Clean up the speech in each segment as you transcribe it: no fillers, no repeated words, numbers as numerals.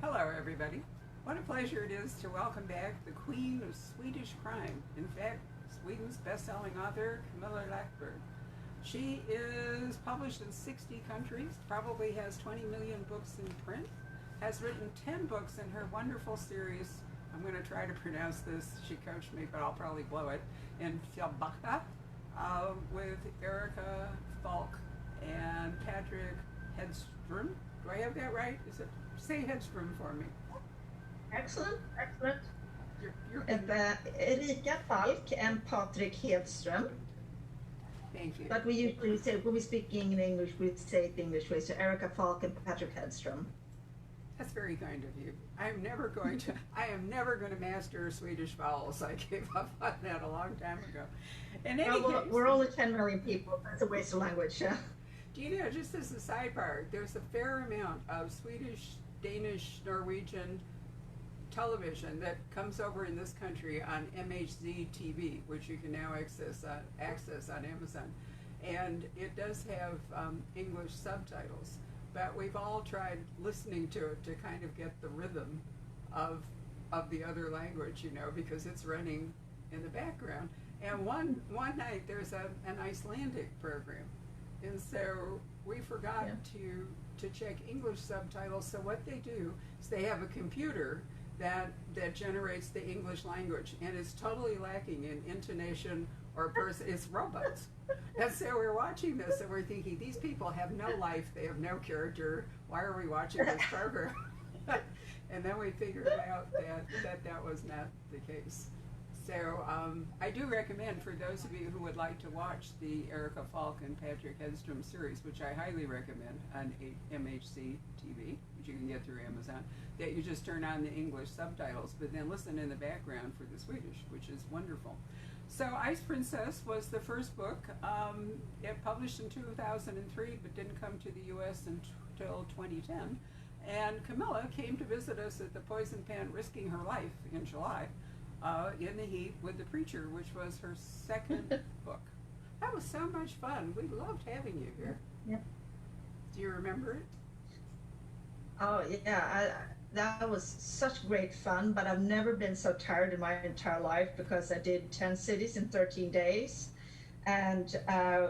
Hello, everybody. What a pleasure it is to welcome back the queen of Swedish crime. In fact, Sweden's best-selling author, Camilla Lackberg. She is published in 60 countries, probably has 20 million books in print, has written 10 books in her wonderful series. I'm going to try to pronounce this. She coached me, but I'll probably blow it. In Fjällbacka, with Erica Falk and Patrick Hedström. Do I have that right? Is it? Say Hedström for me. Excellent, excellent. You're Erika Falk and Patrick Hedström. Thank you. But we usually say, when we speak in English, we say it the English way. So Erika Falk and Patrick Hedström. That's very kind of you. I am never going to master Swedish vowels. I gave up on that a long time ago. In any Well, case, we're only 10 million people. That's a waste of language. Yeah. do you know, just as a sidebar, there's a fair amount of Swedish, Danish, Norwegian television that comes over in this country on MHZ TV, which you can now access on Amazon. And it does have English subtitles, but we've all tried listening to it to kind of get the rhythm of the other language, you know, because it's running in the background. And one night there's an Icelandic program, and so we forgot to check English subtitles. So what they do is they have a computer that generates the English language, and it's totally lacking in intonation or it's robots. And so we're watching this and we're thinking, these people have no life, they have no character, why are we watching this program? And then we figured out that was not the case. So I do recommend, for those of you who would like to watch the Erica Falk and Patrick Hedström series, which I highly recommend on MHC TV, which you can get through Amazon, that you just turn on the English subtitles, but then listen in the background for the Swedish, which is wonderful. So Ice Princess was the first book. It published in 2003, but didn't come to the U.S. until 2010. And Camilla came to visit us at the Poison Pen, risking her life in July. In the Heat with the Preacher, which was her second book. That was so much fun. We loved having you here. Yep. Do you remember it? Oh, yeah. That was such great fun, but I've never been so tired in my entire life because I did 10 cities in 13 days. And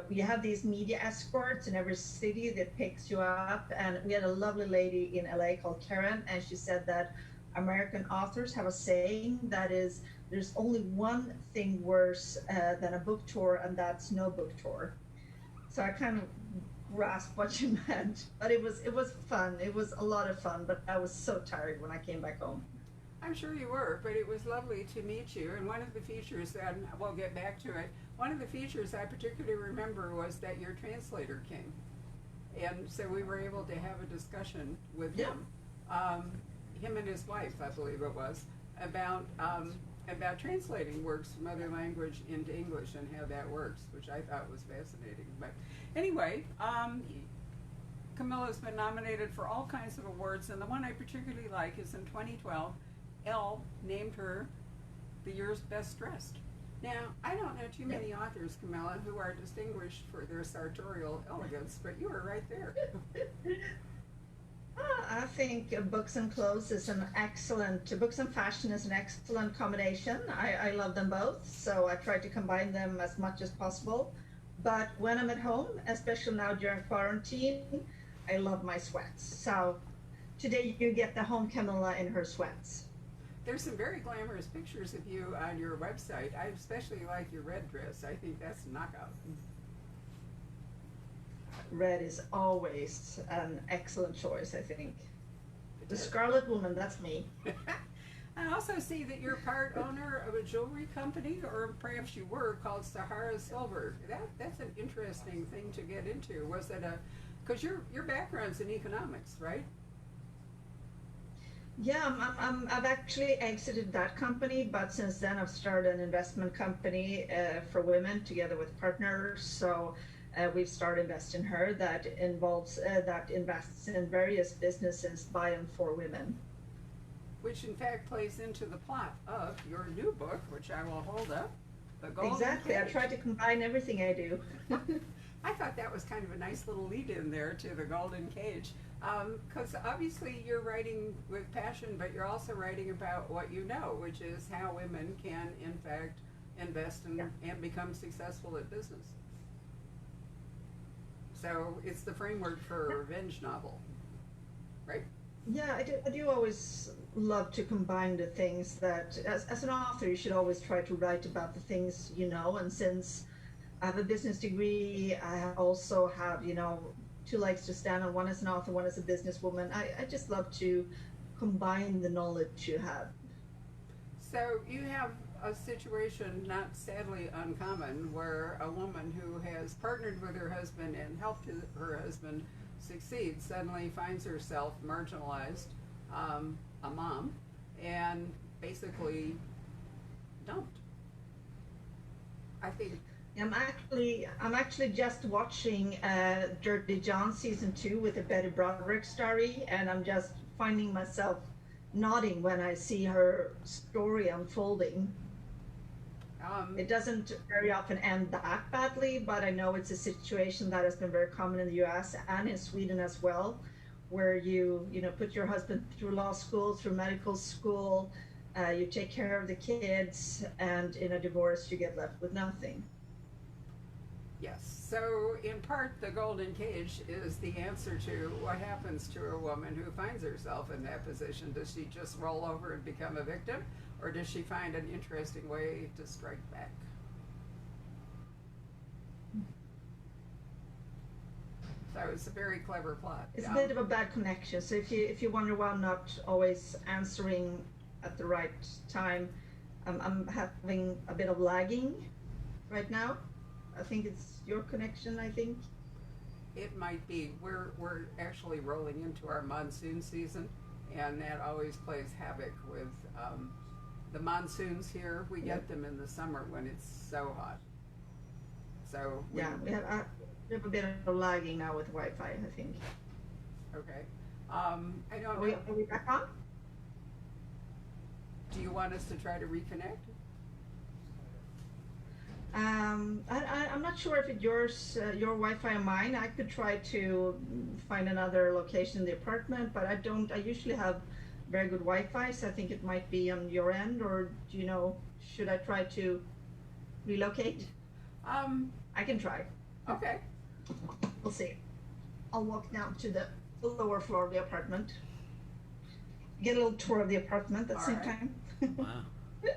you have these media escorts in every city that picks you up. And we had a lovely lady in LA called Karen, and she said that American authors have a saying that is, there's only one thing worse than a book tour, and that's no book tour. So I kind of grasped what you meant, but it was fun. It was a lot of fun, but I was so tired when I came back home. I'm sure you were, but it was lovely to meet you. And one of the features that, we'll get back to it, one of the features I particularly remember was that your translator came. And so we were able to have a discussion with him. Him and his wife, I believe it was, about translating works from other language into English and how that works, which I thought was fascinating. But anyway, Camilla's been nominated for all kinds of awards, and the one I particularly like is in 2012, Elle named her the year's best dressed. Now, I don't know too many authors, Camilla, who are distinguished for their sartorial elegance, but you were right there. I think books and clothes is an excellent, books and fashion is an excellent combination. I love them both, so I try to combine them as much as possible. But when I'm at home, especially now during quarantine, I love my sweats. So today you get the home Camilla in her sweats. There's some very glamorous pictures of you on your website. I especially like your red dress. I think that's a knockout. Red is always an excellent choice, I think. The Scarlet Woman, that's me. I also see that you're part owner of a jewelry company, or perhaps you were, called Sahara Silver. That's an interesting thing to get into. Was it because your background's in economics, right? Yeah, I've actually exited that company, but since then I've started an investment company for women together with partners. So we've started Invest in Her that invests in various businesses by and for women. Which in fact plays into the plot of your new book, which I will hold up. The Golden Exactly. Cage. I try to combine everything I do. I thought that was kind of a nice little lead in there to the Golden Cage. Because obviously you're writing with passion, but you're also writing about what you know, which is how women can, in fact, invest Yeah. and become successful at business. So it's the framework for a revenge novel, right? Yeah, I do always love to combine the things that, as an author, you should always try to write about the things you know. And since I have a business degree, I also have, two legs to stand on, one as an author, one as a businesswoman. I just love to combine the knowledge you have. So you have a situation, not sadly uncommon, where a woman who has partnered with her husband and helped her husband succeed suddenly finds herself marginalized, a mom, and basically dumped. I think, I'm actually just watching Dirty John season 2 with the Betty Broderick story, and I'm just finding myself nodding when I see her story unfolding. um, It doesn't very often end that badly, but I know it's a situation that has been very common in the US and in Sweden as well, where you put your husband through law school, through medical school, you take care of the kids, and in a divorce, you get left with nothing. yes. So, in part, the golden cage is the answer to what happens to a woman who finds herself in that position. Does she just roll over and become a victim, or does she find an interesting way to strike back? So, it's a very clever plot. It's a bit of a bad connection. So if you wonder why I'm not always answering at the right time, I'm having a bit of lagging right now. I think it's your connection, I think. It might be. We're actually rolling into our monsoon season, and that always plays havoc with the monsoons here. We get them in the summer when it's so hot. So Yeah, we have a bit of lagging now with Wi-Fi, I think. okay. I don't Are we, know. are we back on? Do you want us to try to reconnect? I'm not sure if it's your Wi-Fi or mine. I could try to find another location in the apartment, but I usually have very good Wi-Fi, so I think it might be on your end, or should I try to relocate? Um, I can try. okay. We'll see. I'll walk down to the lower floor of the apartment. Get a little tour of the apartment at the same All right. time. Wow. Did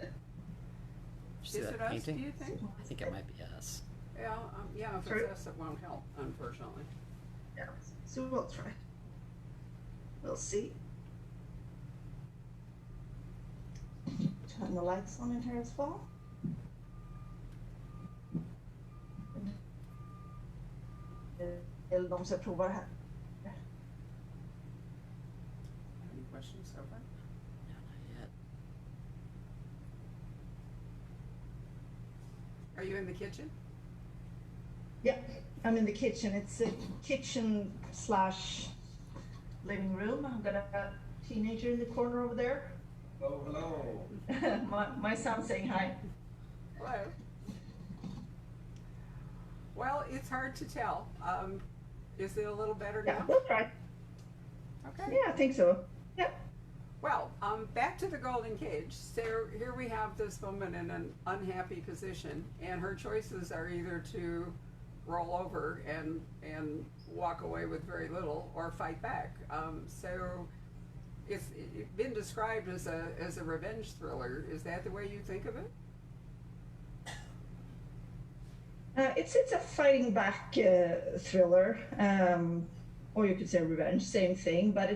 you see Is that it us, painting? do you think? I think it might be us. Yeah, if Sorry? it's us, it won't help, unfortunately. Yeah, so we'll try. We'll see. Turn the lights on in here as well. Eller de ska prova det här. Any questions so far? No, not yet. Are you in the kitchen? Yeah, I'm in the kitchen. It's a kitchen slash living room. I've got a teenager in the corner over there. Oh, hello. my son saying hi. Hello. Well, it's hard to tell. Is it a little better Yeah, now? we'll try. Okay. Yeah, I think so. Yeah. Well, back to the golden cage. So here we have this woman in an unhappy position, and her choices are either to roll over and walk away with very little, or fight back. So it's been described as a revenge thriller. Is that the way you think of it? It's a fighting back thriller, or you could say revenge, same thing. But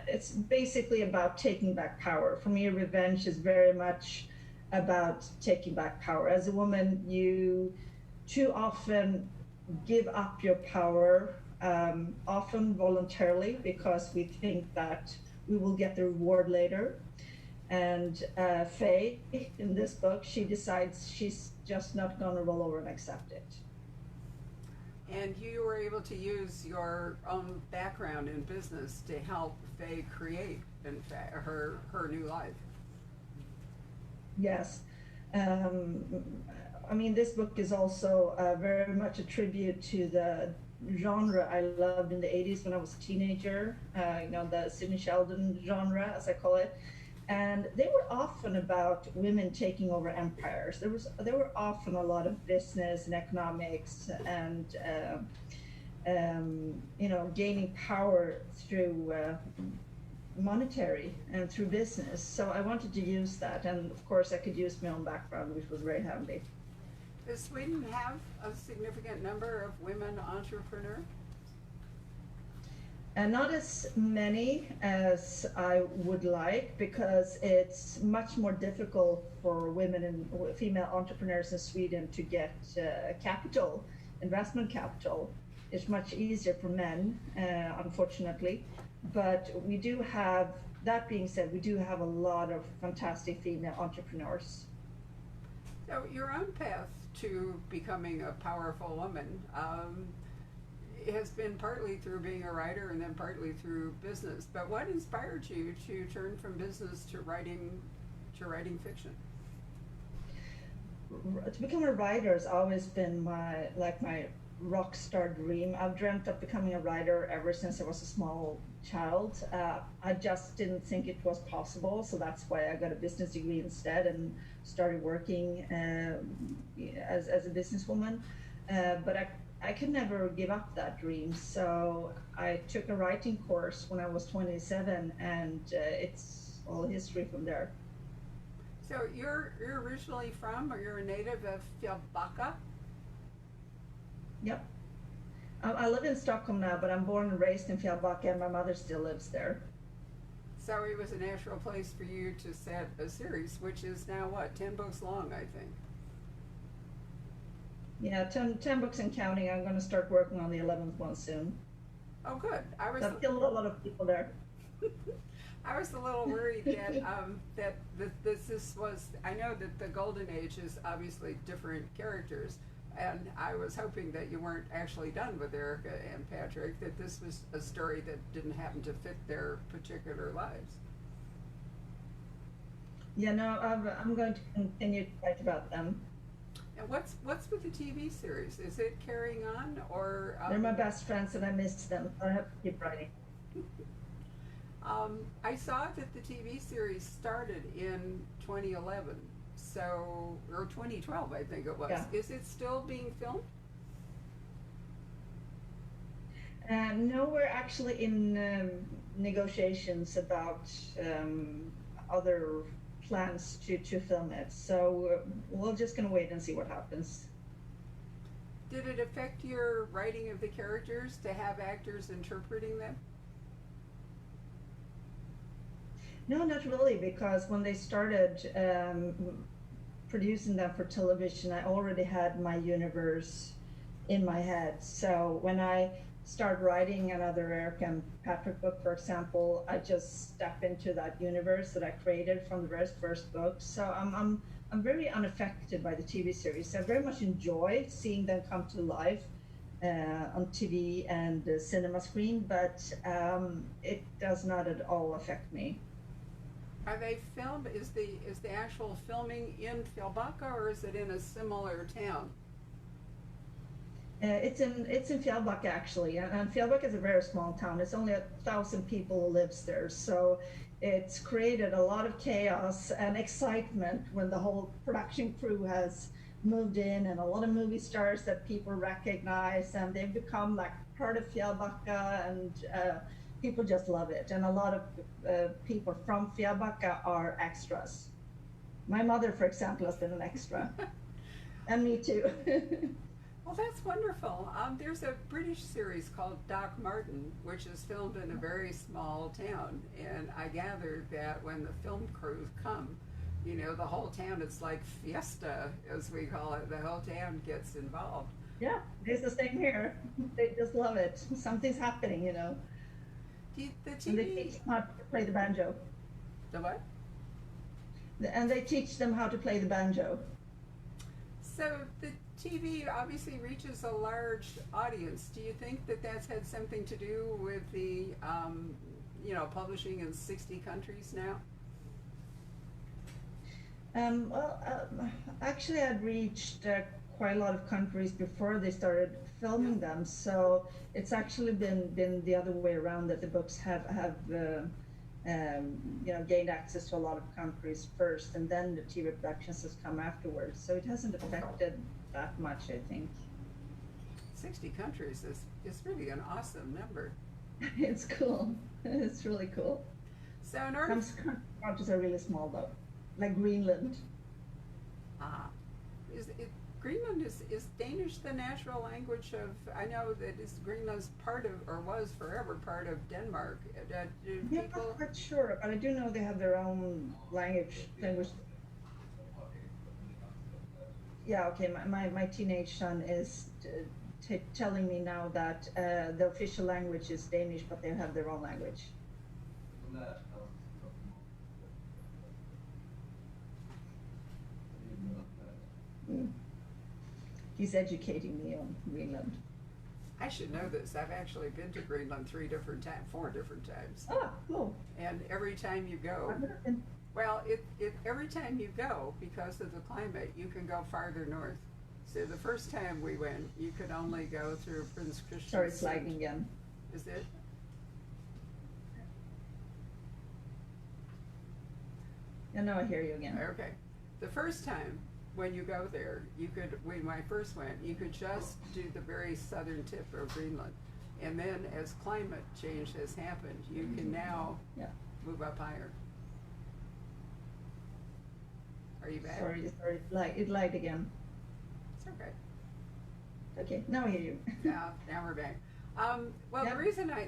it's basically about taking back power. For me, revenge is very much about taking back power. As a woman, you too often give up your power, often voluntarily, because we think that we will get the reward later. And Faye, in this book, she decides she's just not going to roll over and accept it. And you were able to use your own background in business to help Faye create, in fact, her new life. Yes. I mean, this book is also very much a tribute to the genre I loved in the 80s when I was a teenager, the Sidney Sheldon genre, as I call it. And they were often about women taking over empires. There were often a lot of business and economics and gaining power through monetary and through business. So I wanted to use that, and of course I could use my own background, which was very handy. Does Sweden have a significant number of women entrepreneurs? And not as many as I would like, because it's much more difficult for women and female entrepreneurs in Sweden to get capital, investment capital. It's much easier for men, unfortunately. But we do have, that being said, we do have a lot of fantastic female entrepreneurs. So your own path to becoming a powerful woman has been partly through being a writer and then partly through business. But what inspired you to turn from business to writing fiction? To become a writer has always been my rock star dream. I've dreamt of becoming a writer ever since I was a small child. I just didn't think it was possible, so that's why I got a business degree instead and started working as a businesswoman. But I could never give up that dream, so I took a writing course when I was 27, and it's all history from there. So you're originally from, or you're a native of Fjällbacka? Yep. I live in Stockholm now, but I'm born and raised in Fjällbacka, and my mother still lives there. So it was a natural place for you to set a series, which is now what, 10 books long, I think. Yeah, 10 books and counting. I'm going to start working on the 11th one soon. Oh, good. I've killed a lot of people there. I was a little worried that this was. I know that the Golden Age is obviously different characters, and I was hoping that you weren't actually done with Erica and Patrick. That this was a story that didn't happen to fit their particular lives. Yeah, no, I'm going to continue to write about them. And what's with the TV series? Is it carrying on, or They're my best friends, and I miss them. I have to keep writing. I saw that the TV series started in 2011, or 2012, I think it was. Yeah. Is it still being filmed? No, we're actually in negotiations about other plans to film it. So we're just going to wait and see what happens. Did it affect your writing of the characters to have actors interpreting them? No, not really, because when they started producing them for television, I already had my universe in my head. So when I start writing another Eric and Patrick book, for example, I just step into that universe that I created from the very first book. So I'm very unaffected by the TV series. I very much enjoy seeing them come to life on TV and the cinema screen, but it does not at all affect me. Are they filmed? Is the actual filming in Fjällbacka, or is it in a similar town? It's in Fjällbacka, actually, and Fjällbacka is a very small town. It's only 1,000 people who lives there, so it's created a lot of chaos and excitement when the whole production crew has moved in, and a lot of movie stars that people recognize, and they've become like part of Fjällbacka, and people just love it. And a lot of people from Fjällbacka are extras. My mother, for example, has been an extra, and me too. Well, that's wonderful. There's a British series called Doc Martin, which is filmed in a very small town, and I gather that when the film crews come, you know, the whole town, it's like fiesta, as we call it. The whole town gets involved. Yeah, it's the same here. They just love it. Something's happening, you know. The And they TV. teach them how to play the banjo. The what? And they teach them how to play the banjo. So the TV obviously reaches a large audience. Do you think that that's had something to do with the, publishing in 60 countries now? Actually, I'd reached quite a lot of countries before they started filming them. So it's actually been the other way around, that the books have gained access to a lot of countries first, and then the TV productions has come afterwards. So it hasn't affected that much, I think. 60 countries is really an awesome number. It's cool. It's really cool. So in order, Some countries are really small though, like Greenland. Greenland is Danish the natural language of? I know that Greenland's part of, or was forever part of Denmark. Do Yeah, I'm people? not quite sure, but I do know they have their own language. Yeah, okay. My teenage son is telling me now that the official language is Danish, but they have their own language. Mm. He's educating me on Greenland. I should know this. I've actually been to Greenland 4 different times. Ah, cool. And every time you go, I've never been. well, every time you go, because of the climate, you can go farther north. So the first time we went, you could only go through Prince Christian. Sorry, it's lagging again. Is it? Yeah, now I hear you again. Okay. The first time when you go there, when I first went, you could just do the very southern tip of Greenland. And then as climate change has happened, you can now Yeah. move up higher. Are you back? Sorry, it lagged again. It's okay. Okay, now I hear you. Now we're back. Well, Yep.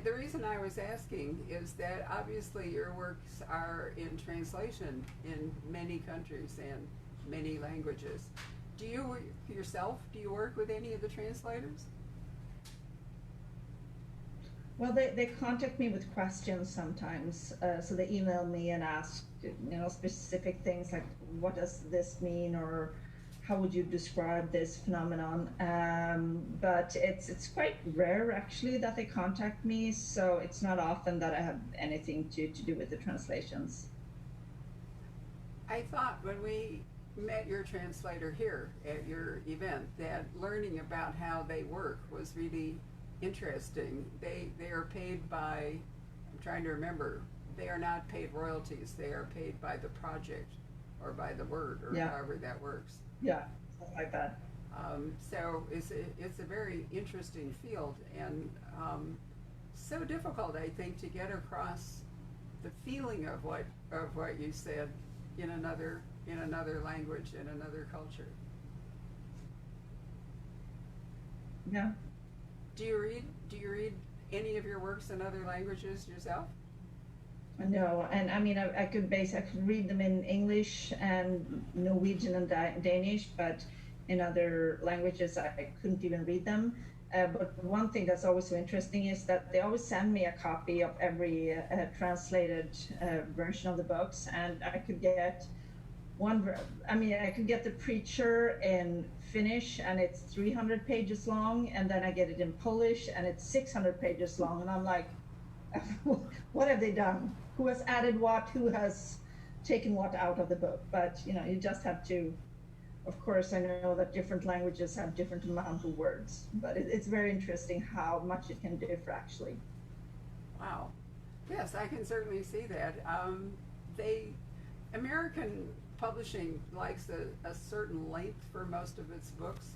the reason I was asking is that obviously your works are in translation in many countries and many languages. Do you work with any of the translators? Well, they contact me with questions sometimes. So they email me and ask, specific things like, what does this mean, or how would you describe this phenomenon? But it's quite rare actually that they contact me. So it's not often that I have anything to do with the translations. I thought when we met your translator here at your event that learning about how they work was really interesting. They are paid by, I'm trying to remember, they are not paid royalties, they are paid by the project or by the word, or Yeah. however that works. Yeah, something like that. So it's a very interesting field, and so difficult, I think, to get across the feeling of what you said in another language, in another culture. Yeah. Do you read any of your works in other languages yourself? No, and I mean, I could read them in English and Norwegian and Danish, but in other languages I couldn't even read them. But one thing that's always so interesting is that they always send me a copy of every translated version of the books, and I could get I could get The Preacher in Finnish, and it's 300 pages long, and then I get it in Polish, and it's 600 pages long, and I'm like, what have they done? Who has added what? Who has taken what out of the book? But you just have to. Of course, I know that different languages have different amount of words, but it's very interesting how much it can differ actually. Wow. Yes, I can certainly see that. American publishing likes a certain length for most of its books.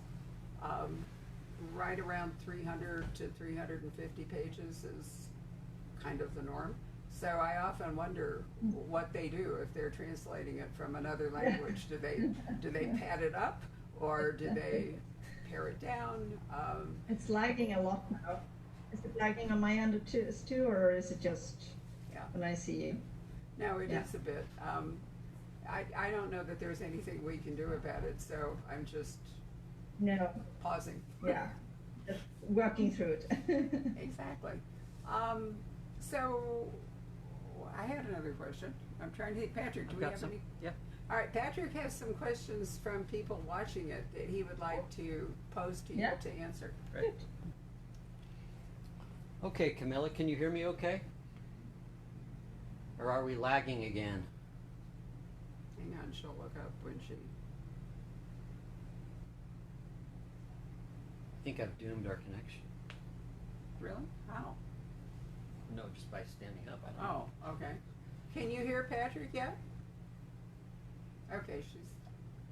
Right around 300 to 350 pages is kind of the norm. So I often wonder what they do if they're translating it from another language. Do they pad it up, or do they pare it down? It's lagging a lot now. Is it lagging on my end too, or is it just when I see you? No, it is a bit. I don't know that there's anything we can do about it, so I'm just pausing. Yeah, just working through it. Exactly. So I had another question. I'm trying to think. Patrick, do we have any? Yeah. All right, Patrick has some questions from people watching it that he would like to pose to you to answer. Great. Okay, Camilla, can you hear me okay? Or are we lagging again? Hang on, she'll look up when she. think I've doomed our connection. Really? How? No, just by standing up. I don't know. Oh, okay. Can you hear Patrick yet? Okay, she's.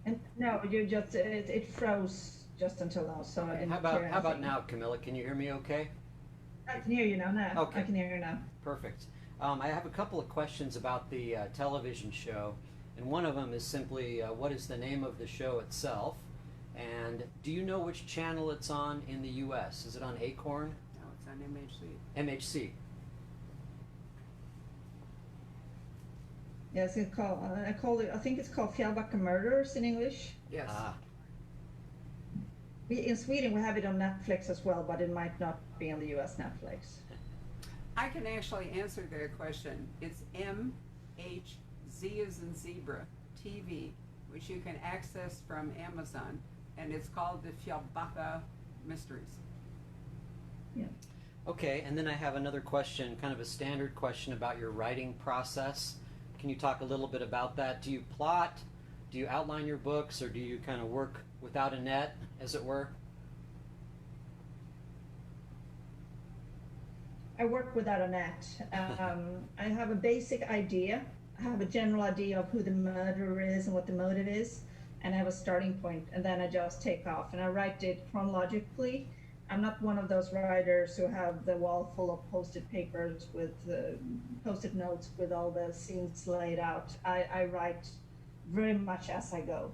And no, you just it froze just until now, so I Okay, didn't how about hear how about anything. now, Camilla? Can you hear me okay? I can hear you now. Now Okay. I can hear you now. Perfect. I have a couple of questions about the television show, and one of them is simply what is the name of the show itself, and do you know which channel it's on in the U.S.? Is it on Acorn? No, it's on MHC. MHC. Yes, it's called. I call it. I think it's called Fjällbacka Murders in English. Yes. Ah, We in Sweden we have it on Netflix as well, but it might not be on the U.S. Netflix. I can actually answer that question. It's MHZ as in zebra TV, which you can access from Amazon, and it's called the Fjällbacka Mysteries. Yeah. okay. And then I have another question, kind of a standard question about your writing process. Can you talk a little bit about that? Do you plot? Do you outline your books, or do you kind of work without a net, as it were? I work without a net. I have a basic idea. I have a general idea of who the murderer is and what the motive is, and I have a starting point, and then I just take off. And I write it chronologically. I'm not one of those writers who have the wall full of post-it papers with post-it notes with all the scenes laid out. I write very much as I go.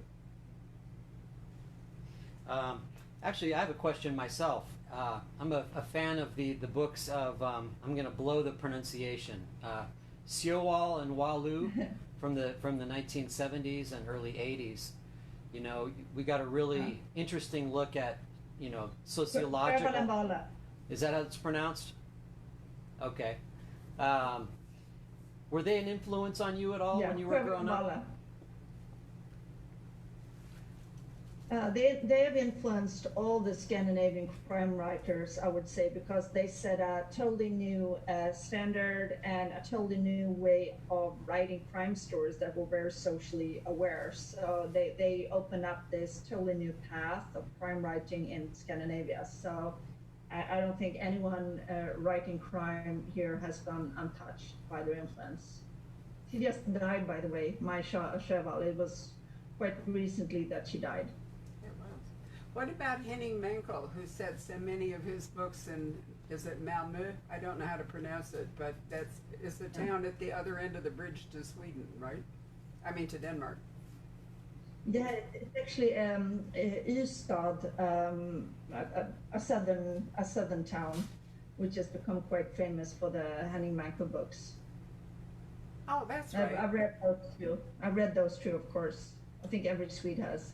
Actually, I have a question myself. I'm a fan of the books of, I'm going to blow the pronunciation, Siowal and Walu from the 1970s and early 80s. You know, we got a really interesting look at, you know, sociological. Is that how it's pronounced? Okay. Were they an influence on you at all when you were growing up? They have influenced all the Scandinavian crime writers, I would say, because they set a totally new standard and a totally new way of writing crime stories that were very socially aware. So they opened up this totally new path of crime writing in Scandinavia. So I don't think anyone writing crime here has gone untouched by their influence. She just died, by the way, Maja Sjöwall. It was quite recently that she died. What about Henning Mankell, who said so many of his books in, is it Malmö? I don't know how to pronounce it, but it's the town at the other end of the bridge to Sweden, right? I mean to Denmark. Yeah, it's actually Ystad, a southern town, which has become quite famous for the Henning Mankell books. Oh, that's right. I've read those two. I've read those two, of course. I think every Swede has.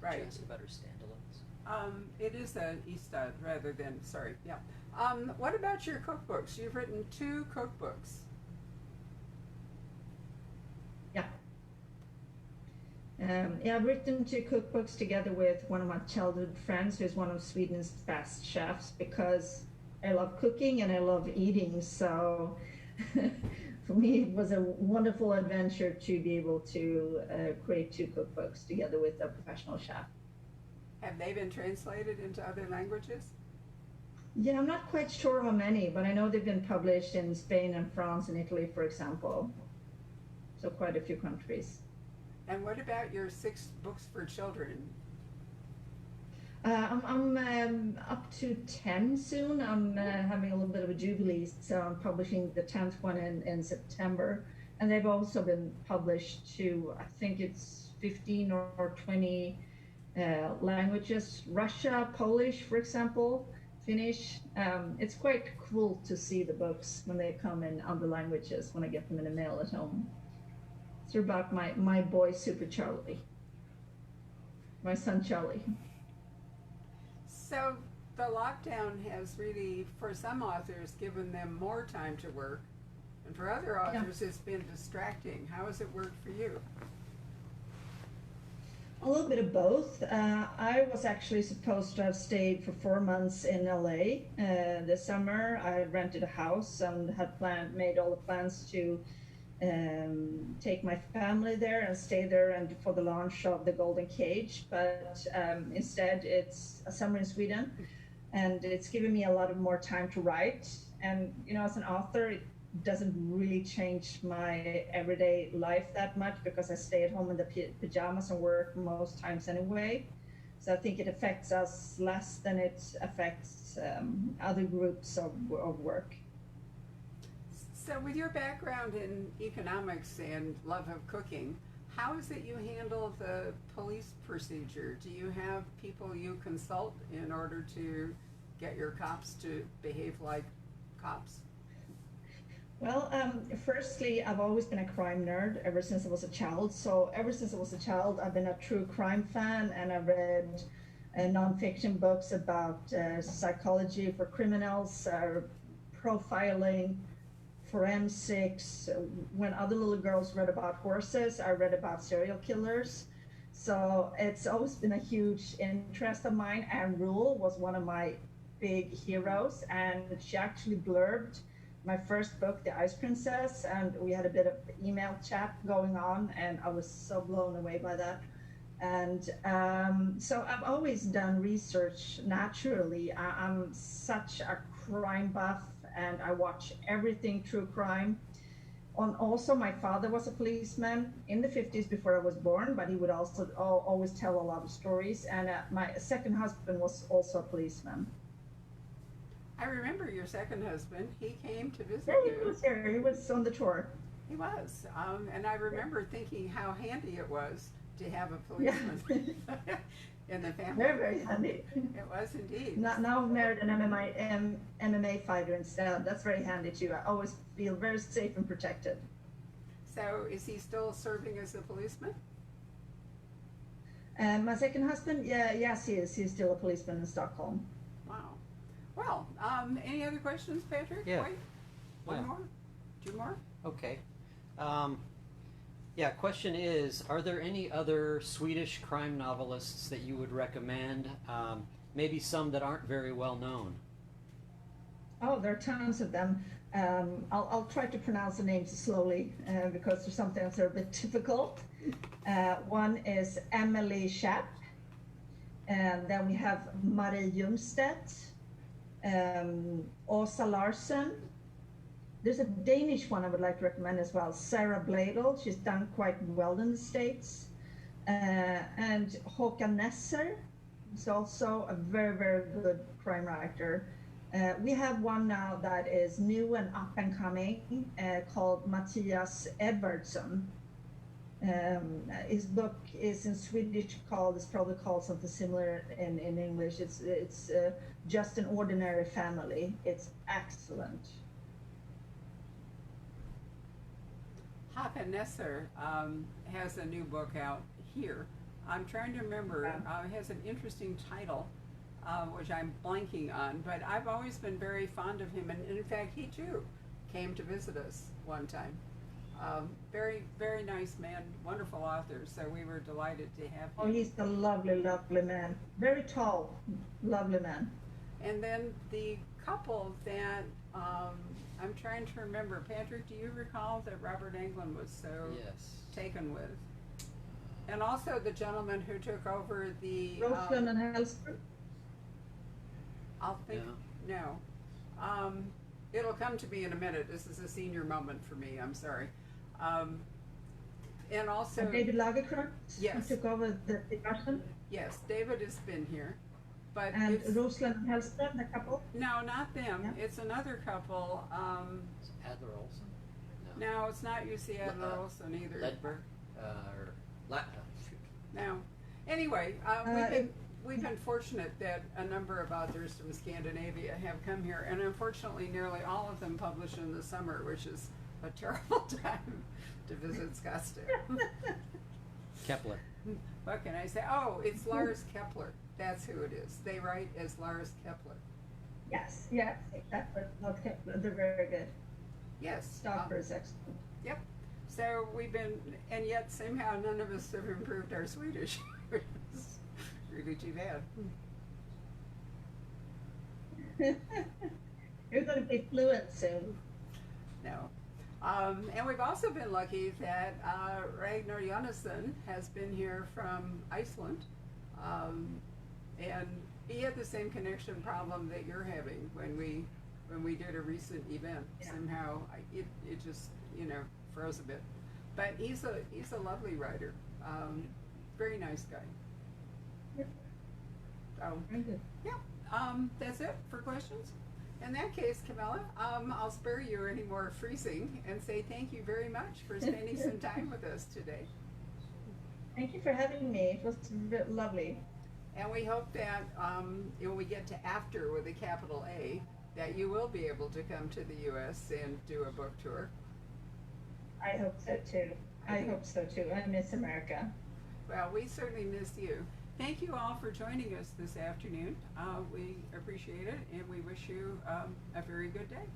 Right. Ask about her standalones. It is an Ystad rather than, sorry, yeah. What about your cookbooks? You've written 2 cookbooks. Yeah. Yeah, I've written 2 cookbooks together with one of my childhood friends, who's one of Sweden's best chefs, because I love cooking and I love eating. So for me, it was a wonderful adventure to be able to create 2 cookbooks together with a professional chef. Have they been translated into other languages? Yeah, I'm not quite sure how many, but I know they've been published in Spain and France and Italy, for example. So quite a few countries. And what about your 6 books for children? I'm up to 10 soon. I'm having a little bit of a jubilee, so I'm publishing the 10th one in September. And they've also been published to, I think it's 15 or 20 languages. Russia, Polish, for example, Finnish. It's quite cool to see the books when they come in other languages, when I get them in the mail at home. It's about my boy, Super Charlie. My son, Charlie. So the lockdown has really, for some authors, given them more time to work, and for other authors, it's been distracting. How has it worked for you? A little bit of both. I was actually supposed to have stayed for 4 months in LA this summer. I rented a house and had made all the plans to take my family there and stay there and for the launch of the Golden Cage. But instead, it's a summer in Sweden, and it's given me a lot of more time to write. And as an author, it doesn't really change my everyday life that much because I stay at home in the pajamas and work most times anyway. So I think it affects us less than it affects other groups of work. So with your background in economics and love of cooking, how is it you handle the police procedure? Do you have people you consult in order to get your cops to behave like cops? Well, firstly, I've always been a crime nerd ever since I was a child. So ever since I was a child, I've been a true crime fan, and I've read nonfiction books about psychology for criminals, profiling, forensics. When other little girls read about horses, I read about serial killers. So it's always been a huge interest of mine. Anne Rule was one of my big heroes, and she actually blurbed my first book, The Ice Princess, and we had a bit of email chat going on, and I was so blown away by that. And so I've always done research naturally. I'm such a crime buff, and I watch everything true crime. Also, my father was a policeman in the 50s before I was born, but he would also always tell a lot of stories. And my second husband was also a policeman. I remember your second husband. He came to visit Yeah, you. he was here. He was on the tour. He was. And I remember thinking how handy it was to have a policeman in the family. Very, very handy. It was indeed. Now I've married an MMA fighter instead. That's very handy too. I always feel very safe and protected. So is he still serving as a policeman? My second husband, yes, he is. He's still a policeman in Stockholm. Wow. Well, any other questions, Patrick? Yeah. Wait. One Yeah. more? Two more? Okay. Yeah, question is, are there any other Swedish crime novelists that you would recommend? Maybe some that aren't very well known. Oh, there are tons of them. I'll try to pronounce the names slowly because sometimes they're a bit difficult. One is Emily Schapp, and then we have Marie Ljungstedt, Åsa Larsen. There's a Danish one I would like to recommend as well, Sarah Bladel. She's done quite well in the States. And Håkan Nesser is also a very, very good crime writer. We have one now that is new and up and coming called Mattias Edvardsson. His book is in Swedish it's probably called something similar in English. It's Just an Ordinary Family. It's excellent. Håkan Nesser has a new book out here. I'm trying to remember. It has an interesting title, which I'm blanking on, but I've always been very fond of him. And in fact, he too came to visit us one time. Very, very nice man, wonderful author. So we were delighted to have him. Oh, he's a lovely, lovely man. Very tall, lovely man. And then the couple that I'm trying to remember. Patrick, do you recall that Robert Englund was so Yes. taken with? And also the gentleman who took over the... Roslund and Hellström? I'll think... No. It'll come to me in a minute. This is a senior moment for me. I'm sorry. And also... David Lagercrantz? Yes. Who took over the Russian? Yes, David has been here. But And it's... Roslund and Hellström, the couple? No, not them. Yeah. It's another couple. Adler Olsen? No, it's not UC Adler Olsen either. Ledberg? Or shoot. No. Anyway, we've been fortunate that a number of authors from Scandinavia have come here, and unfortunately nearly all of them publish in the summer, which is a terrible time to visit Scottsdale. Kepler. What can I say? Oh, it's Lars Kepler. That's who it is. They write as Lars Kepler. Yes, exactly. Okay, they're very good. Yes. Stopper is excellent. Yep. So we've been, and yet somehow none of us have improved our Swedish, which is really too bad. You're going to be fluent soon. No. And we've also been lucky that Ragnar Jonasson has been here from Iceland. And he had the same connection problem that you're having when we did a recent event. Yeah. Somehow it just froze a bit. But he's a lovely writer. Very nice guy. Yep. So Very good. yeah, that's it for questions. In that case, Camilla, I'll spare you any more freezing and say thank you very much for spending some time with us today. Thank you for having me. It was lovely. And we hope that when we get to after with a capital A, that you will be able to come to the U.S. and do a book tour. I hope so too. I hope so too. I miss America. Well, we certainly miss you. Thank you all for joining us this afternoon. We appreciate it, and we wish you a very good day.